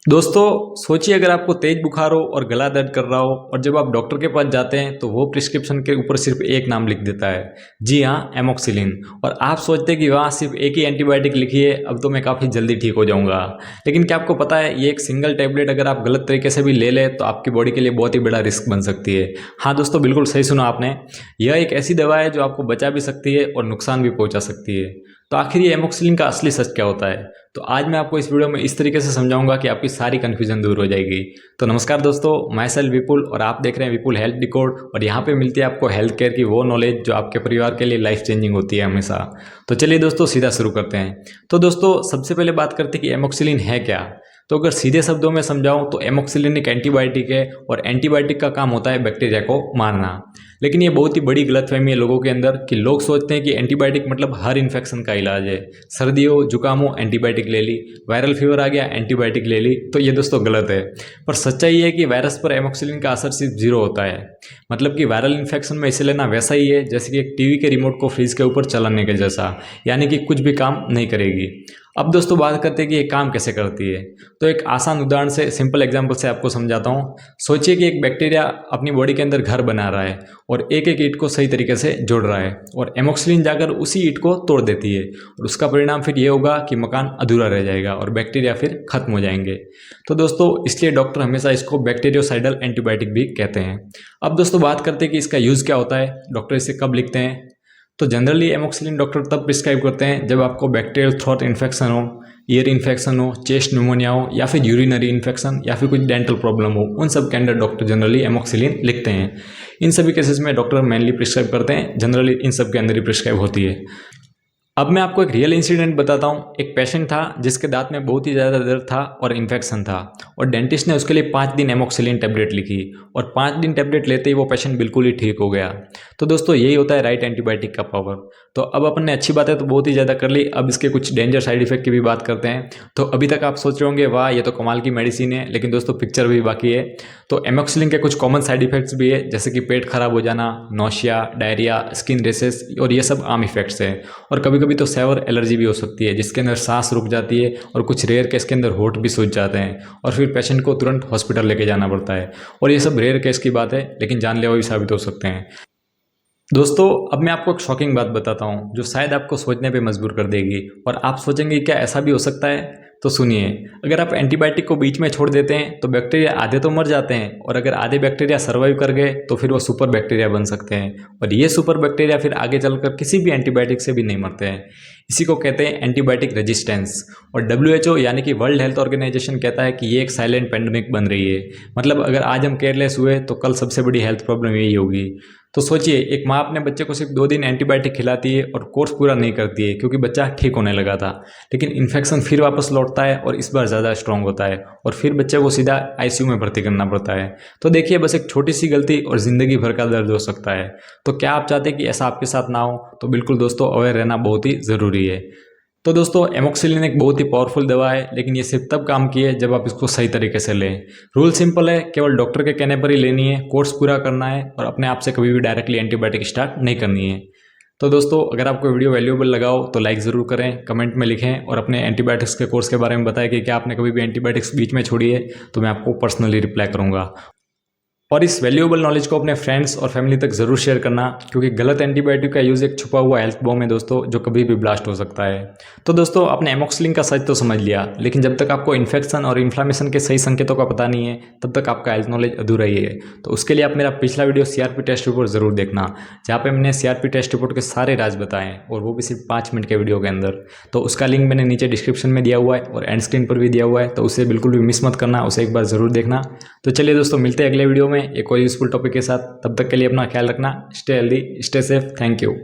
दोस्तों सोचिए अगर आपको तेज बुखार हो और गला दर्द कर रहा हो और जब आप डॉक्टर के पास जाते हैं तो वो प्रिस्क्रिप्शन के ऊपर सिर्फ एक नाम लिख देता है। जी हाँ, एमोक्सिलिन। और आप सोचते हैं कि वहाँ सिर्फ एक ही एंटीबायोटिक लिखी है, अब तो मैं काफ़ी जल्दी ठीक हो जाऊंगा। लेकिन क्या आपको पता है ये एक सिंगल टैबलेट अगर आप गलत तरीके से भी ले लें तो आपकी बॉडी के लिए बहुत ही बड़ा रिस्क बन सकती है। हाँ दोस्तों, बिल्कुल सही सुना आपने। यह एक ऐसी दवा है जो आपको बचा भी सकती है और नुकसान भी पहुंचा सकती है। तो आखिर ये एमोक्सिलिन का असली सच क्या होता है? तो आज मैं आपको इस वीडियो में इस तरीके से समझाऊंगा कि आपकी सारी कन्फ्यूजन दूर हो जाएगी। तो नमस्कार दोस्तों, मैं सेल्फ विपुल और आप देख रहे हैं विपुल हेल्थ डिकोड। और यहाँ पे मिलती है आपको हेल्थ केयर की वो नॉलेज जो आपके परिवार के लिए लाइफ चेंजिंग होती है हमेशा। तो चलिए दोस्तों सीधा शुरू करते हैं। तो दोस्तों सबसे पहले बात करते हैं कि एमोक्सिलिन है क्या। तो अगर सीधे शब्दों में समझाऊं तो एमोक्सिलिन एक एंटीबायोटिक है और एंटीबायोटिक का काम होता है बैक्टीरिया को मारना। लेकिन ये बहुत ही बड़ी गलतफहमी है लोगों के अंदर कि लोग सोचते हैं कि एंटीबायोटिक मतलब हर इन्फेक्शन का इलाज है। सर्दी हो, जुकाम हो, एंटीबायोटिक ले ली, वायरल फीवर आ गया, एंटीबायोटिक ले ली। तो ये दोस्तों गलत है। पर सच्चाई ये है कि वायरस पर एमोक्सिलिन का असर सिर्फ 0 होता है। मतलब कि वायरल इन्फेक्शन में इसे लेना वैसा ही है जैसे कि एक टीवी के रिमोट को फ्रिज के ऊपर चलाने के जैसा, यानी कि कुछ भी काम नहीं करेगी। अब दोस्तों बात करते हैं कि ये काम कैसे करती है। तो एक आसान उदाहरण से, सिंपल एग्जांपल से आपको समझाता हूँ। सोचिए कि एक बैक्टीरिया अपनी बॉडी के अंदर घर बना रहा है और एक एक ईंट को सही तरीके से जोड़ रहा है और एमोक्सिलिन जाकर उसी ईंट को तोड़ देती है और उसका परिणाम फिर ये होगा कि मकान अधूरा रह जाएगा और बैक्टीरिया फिर खत्म हो जाएंगे। तो दोस्तों इसलिए डॉक्टर हमेशा इसको बैक्टीरियोसाइडल एंटीबायोटिक भी कहते हैं। अब दोस्तों बात करते हैं कि इसका यूज़ क्या होता है, डॉक्टर इसे कब लिखते हैं। तो जनरली एमोक्सिलिन डॉक्टर तब प्रिस्क्राइब करते हैं जब आपको बैक्टीरियल थ्रोट इन्फेक्शन हो, ईयर इन्फेक्शन हो, चेस्ट न्यूमोनिया हो या फिर यूरिनरी इन्फेक्शन या फिर कुछ डेंटल प्रॉब्लम हो। उन सब के अंदर डॉक्टर जनरली एमोक्सिलिन लिखते हैं। इन सभी केसेस में डॉक्टर मेनली प्रिस्क्राइब करते हैं, जनरली इन सब के अंदर ही प्रिस्क्राइब होती है। अब मैं आपको एक रियल इंसिडेंट बताता हूँ। एक पेशेंट था जिसके दांत में बहुत ही ज़्यादा दर्द था और इन्फेक्शन था और डेंटिस्ट ने उसके लिए 5 दिन एमोक्सिलिन टैबलेट लिखी और 5 दिन टैबलेट लेते ही वो पेशेंट बिल्कुल ही ठीक हो गया। तो दोस्तों यही होता है राइट एंटीबायोटिक का पावर। तो अब अपन ने अच्छी बातें तो बहुत ही ज़्यादा कर ली, अब इसके कुछ डेंजर साइड इफेक्ट की भी बात करते हैं। तो अभी तक आप सोच रहे होंगे वाह ये तो कमाल की मेडिसिन है, लेकिन दोस्तों पिक्चर भी बाकी है। तो एमोक्सिलिन के कुछ कॉमन साइड इफेक्ट्स भी है, जैसे कि पेट खराब हो जाना, नौशिया, डायरिया, स्किन रेसेस, और ये सब आम इफेक्ट्स है। और कभी कभी तो सेवर एलर्जी भी हो सकती है जिसके अंदर सांस रुक जाती है और कुछ रेयर केस के अंदर होठ भी सूज जाते हैं और फिर पेशेंट को तुरंत हॉस्पिटल लेके जाना पड़ता है। और ये सब रेयर केस की बात है, लेकिन जानलेवा भी साबित हो सकते हैं। दोस्तों अब मैं आपको एक शॉकिंग बात बताता हूँ जो शायद आपको सोचने पे मजबूर कर देगी और आप सोचेंगे क्या ऐसा भी हो सकता है। तो सुनिए, अगर आप एंटीबायोटिक को बीच में छोड़ देते हैं तो बैक्टीरिया आधे तो मर जाते हैं और अगर आधे बैक्टीरिया सर्वाइव कर गए तो फिर वो सुपर बैक्टीरिया बन सकते हैं और ये सुपर बैक्टीरिया फिर आगे चलकर किसी भी एंटीबायोटिक से भी नहीं मरते हैं। इसी को कहते हैं एंटीबायोटिक रेजिस्टेंस। और WHO यानी कि वर्ल्ड हेल्थ ऑर्गेनाइजेशन कहता है कि ये एक साइलेंट पेंडेमिक बन रही है। मतलब अगर आज हम केयरलेस हुए तो कल सबसे बड़ी हेल्थ प्रॉब्लम यही होगी। तो सोचिए, एक माँ अपने बच्चे को सिर्फ 2 दिन एंटीबायोटिक खिलाती है और कोर्स पूरा नहीं करती है क्योंकि बच्चा ठीक होने लगा था, लेकिन इन्फेक्शन फिर वापस लौटता है और इस बार ज़्यादा स्ट्रॉन्ग होता है और फिर बच्चे को सीधा ICU में भर्ती करना पड़ता है। तो देखिए, बस एक छोटी सी गलती और ज़िंदगी भर का दर्द हो सकता है। तो क्या आप चाहते हैं कि ऐसा आपके साथ ना हो? तो बिल्कुल दोस्तों अवेयर रहना बहुत ही ज़रूरी है। तो दोस्तों एमोक्सिलिन एक बहुत ही पावरफुल दवा है, लेकिन ये सिर्फ तब काम की है जब आप इसको सही तरीके से लें। रूल सिंपल है, केवल डॉक्टर के कहने पर ही लेनी है, कोर्स पूरा करना है और अपने आप से कभी भी डायरेक्टली एंटीबायोटिक स्टार्ट नहीं करनी है। तो दोस्तों अगर आपको वीडियो वैल्यूएबल लगा हो तो लाइक ज़रूर करें, कमेंट में लिखें और अपने एंटीबायोटिक्स के कोर्स के बारे में बताएं कि क्या आपने कभी भी एंटीबायोटिक्स बीच में छोड़ी है, तो मैं आपको पर्सनली रिप्लाई करूँगा। और इस वैल्यूएबल नॉलेज को अपने फ्रेंड्स और फैमिली तक ज़रूर शेयर करना, क्योंकि गलत एंटीबायोटिक का यूज़ एक छुपा हुआ हेल्थ बॉम्ब है दोस्तों, जो कभी भी ब्लास्ट हो सकता है। तो दोस्तों आपने एमोक्सिलिन का सच तो समझ लिया, लेकिन जब तक आपको इन्फेक्शन और इन्फ्लामेशन के सही संकेतों का पता नहीं है तब तक आपका हेल्थ नॉलेज अधूरा ही है। तो उसके लिए आप मेरा पिछला वीडियो CRP टेस्ट रिपोर्ट ज़रूर देखना, जहाँ पर मैंने CRP टेस्ट रिपोर्ट के सारे राज बताए और वो भी सिर्फ 5 मिनट के वीडियो के अंदर। तो उसका लिंक मैंने नीचे डिस्क्रिप्शन में दिया हुआ है और एंड स्क्रीन पर भी दिया हुआ है, तो उसे बिल्कुल भी मिस मत करना, उसे एक बार ज़रूर देखना। तो चलिए दोस्तों मिलते हैं अगले वीडियो में एक और यूजफुल टॉपिक के साथ। तब तक के लिए अपना ख्याल रखना, stay healthy, stay safe, thank you.